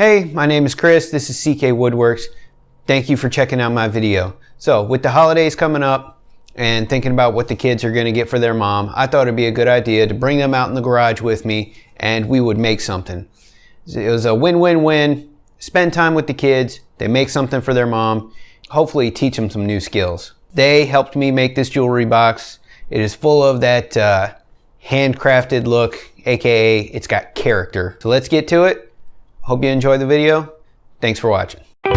Hey, my name is Chris. This is CKWWW. Thank you for checking out my video. So with the holidays coming up and thinking about what the kids are going to get for their mom, I thought it'd be a good idea to bring them out in the garage with me and we would make something. It was a win-win-win. Spend time with the kids. They make something for their mom. Hopefully teach them some new skills. They helped me make this jewelry box. It is full of that handcrafted look, aka it's got character. So let's get to it. Hope you enjoy the video. Thanks for watching. I'm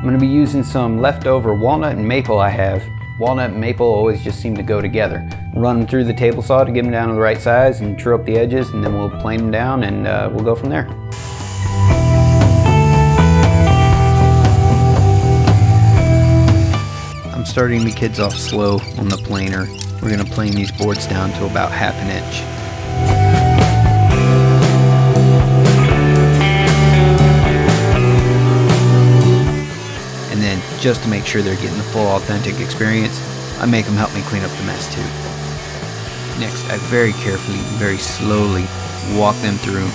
going to be using some leftover walnut and maple I have. Walnut and maple always just seem to go together. Run them through the table saw to get them down to the right size and true up the edges, and then we'll plane them down and we'll go from there. I'm starting the kids off slow on the planer. We're going to plane these boards down to about 1/2 inch. And then just to make sure they're getting the full authentic experience, I make them help me clean up the mess too. Next, I very carefully, very slowly walk them through,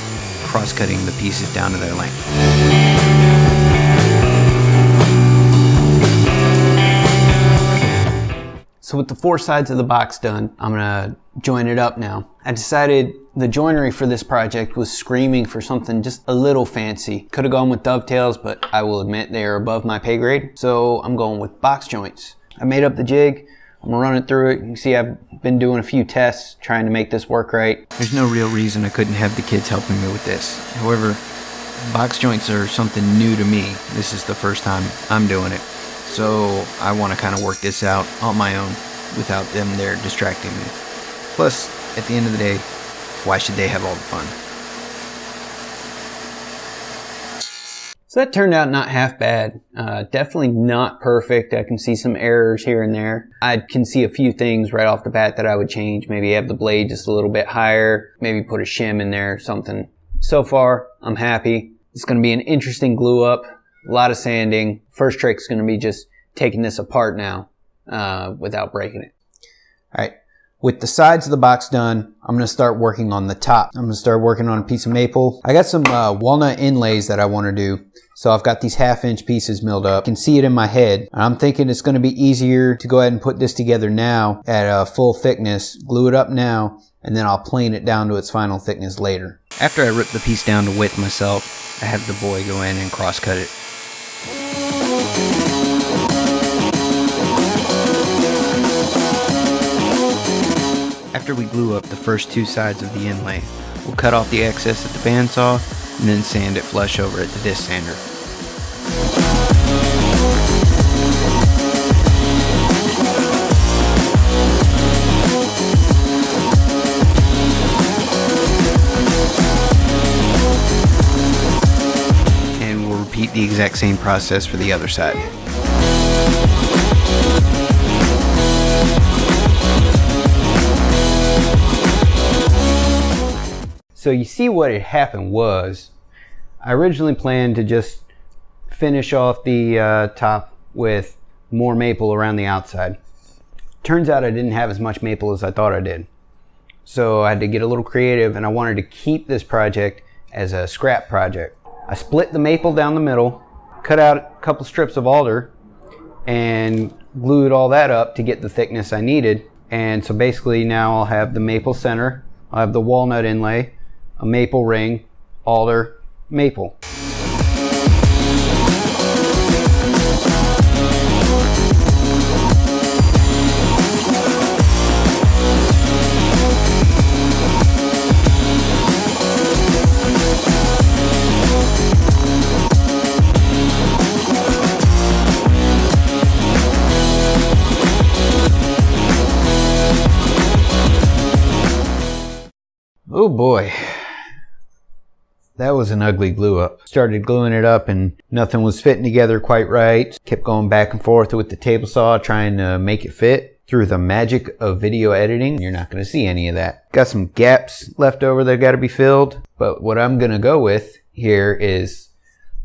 cross-cutting the pieces down to their length. So with the 4 sides of the box done, I'm gonna join it up now. I decided the joinery for this project was screaming for something just a little fancy. Could have gone with dovetails, but I will admit they are above my pay grade. So I'm going with box joints. I made up the jig. I'm gonna run it through it. You can see I've been doing a few tests trying to make this work right. There's no real reason I couldn't have the kids helping me with this. However, box joints are something new to me. This is the first time I'm doing it. So I want to kind of work this out on my own without them there distracting me. Plus, at the end of the day, why should they have all the fun? So that turned out not half bad. Definitely not perfect. I can see some errors here and there. I can see a few things right off the bat that I would change. Maybe have the blade just a little bit higher. Maybe put a shim in there or something. So far, I'm happy. It's going to be an interesting glue up. A lot of sanding. First trick is going to be just taking this apart now without breaking it. Alright, with the sides of the box done, I'm going to start working on the top. I'm going to start working on a piece of maple. I got some walnut inlays that I want to do. So I've got these 1/2 inch pieces milled up. I can see it in my head. I'm thinking it's going to be easier to go ahead and put this together now at a full thickness, glue it up now, and then I'll plane it down to its final thickness later. After I rip the piece down to width myself, I have the boy go in and cross cut it. After we glue up the first 2 sides of the inlay, we'll cut off the excess at the bandsaw and then sand it flush over at the disc sander. And we'll repeat the exact same process for the other side. So you see what had happened was, I originally planned to just finish off the top with more maple around the outside. Turns out I didn't have as much maple as I thought I did. So I had to get a little creative, and I wanted to keep this project as a scrap project. I split the maple down the middle, cut out a couple strips of alder, and glued all that up to get the thickness I needed. And so basically now I'll have the maple center, I'll have the walnut inlay, a maple ring, alder, maple. Oh boy. That was an ugly glue up. Started gluing it up and nothing was fitting together quite right. Kept going back and forth with the table saw trying to make it fit. Through the magic of video editing, you're not going to see any of that. Got some gaps left over that got to be filled. But what I'm going to go with here is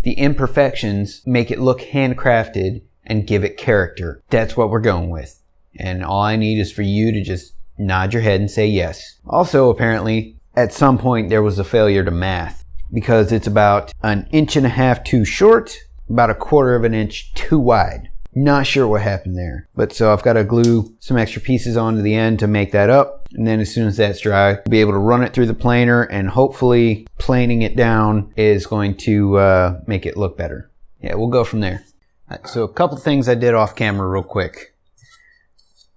the imperfections make it look handcrafted and give it character. That's what we're going with. And all I need is for you to just nod your head and say yes. Also, apparently, at some point there was a failure to math, because it's about 1.5 inches too short, about 1/4 of an inch too wide. Not sure what happened there. But so I've got to glue some extra pieces onto the end to make that up. And then as soon as that's dry, I'll be able to run it through the planer, and hopefully planing it down is going to make it look better. Yeah, we'll go from there. All right, so a couple things I did off camera real quick.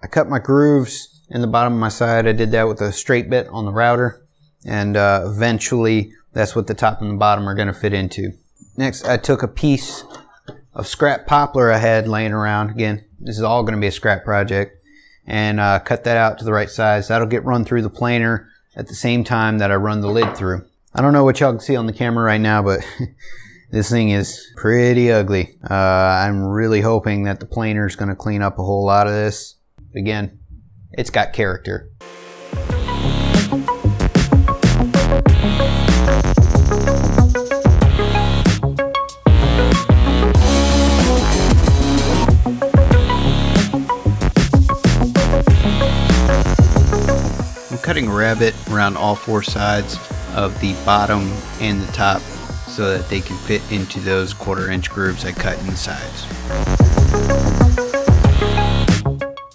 I cut my grooves in the bottom of my side. I did that with a straight bit on the router. And eventually that's what the top and the bottom are going to fit into. Next, I took a piece of scrap poplar I had laying around. Again, this is all going to be a scrap project, and cut that out to the right size. That'll get run through the planer at the same time that I run the lid through. I don't know what y'all can see on the camera right now, but this thing is pretty ugly. I'm really hoping that the planer is going to clean up a whole lot of this. Again, it's got character. Cutting a rabbet around all 4 sides of the bottom and the top so that they can fit into those 1/4 inch grooves I cut in the sides.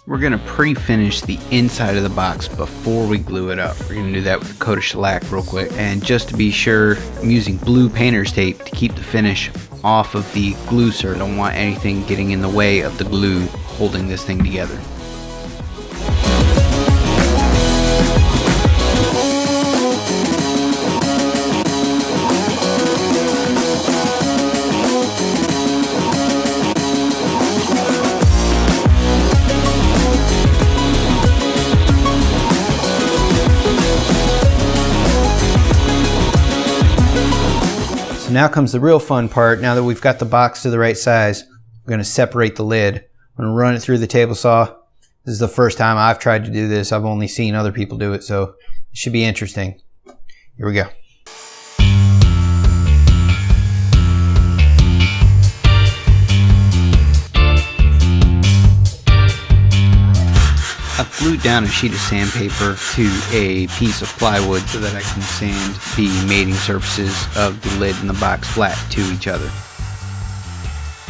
We're going to pre-finish the inside of the box before we glue it up. We're going to do that with a coat of shellac real quick, and just to be sure, I'm using blue painter's tape to keep the finish off of the glue surface. I don't want anything getting in the way of the glue holding this thing together. Now comes the real fun part. Now that we've got the box to the right size, we're going to separate the lid. I'm going to run it through the table saw. This is the first time I've tried to do this. I've only seen other people do it, so it should be interesting. Here we go. I've glued down a sheet of sandpaper to a piece of plywood so that I can sand the mating surfaces of the lid and the box flat to each other.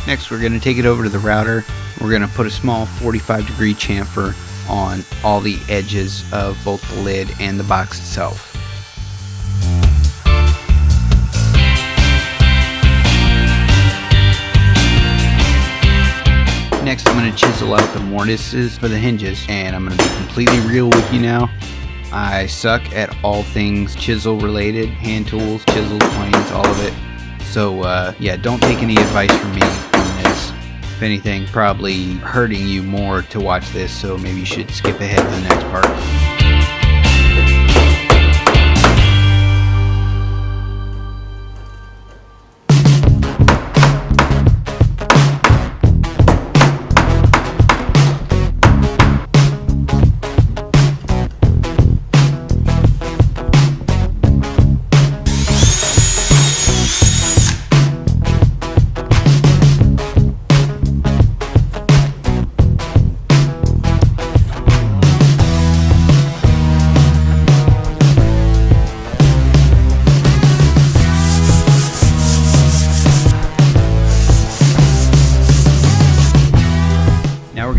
Next, we're going to take it over to the router. We're going to put a small 45-degree chamfer on all the edges of both the lid and the box itself. Next, I'm going to chisel out the mortises for the hinges, and I'm going to be completely real with you now. I suck at all things chisel related, hand tools, chisels, planes, all of it. So yeah, don't take any advice from me on this. If anything, probably hurting you more to watch this, so maybe you should skip ahead to the next part.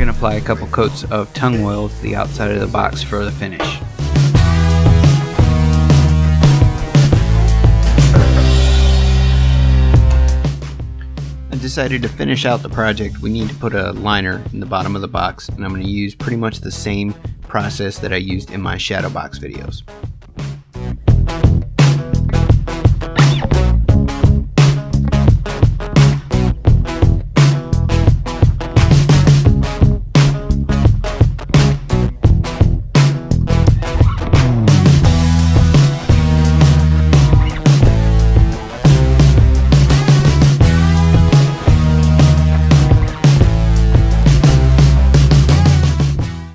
Apply a couple coats of tung oil to the outside of the box for the finish. I decided to finish out the project. We need to put a liner in the bottom of the box, and I'm going to use pretty much the same process that I used in my shadow box videos.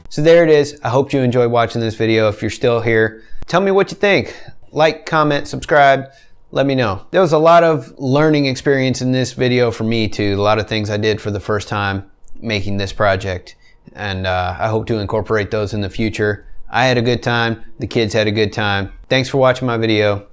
So there it is. I hope you enjoyed watching this video. If you're still here, tell me what you think. Like, comment, subscribe, let me know. There was a lot of learning experience in this video for me too. A lot of things I did for the first time making this project. And I hope to incorporate those in the future. I had a good time. The kids had a good time. Thanks for watching my video.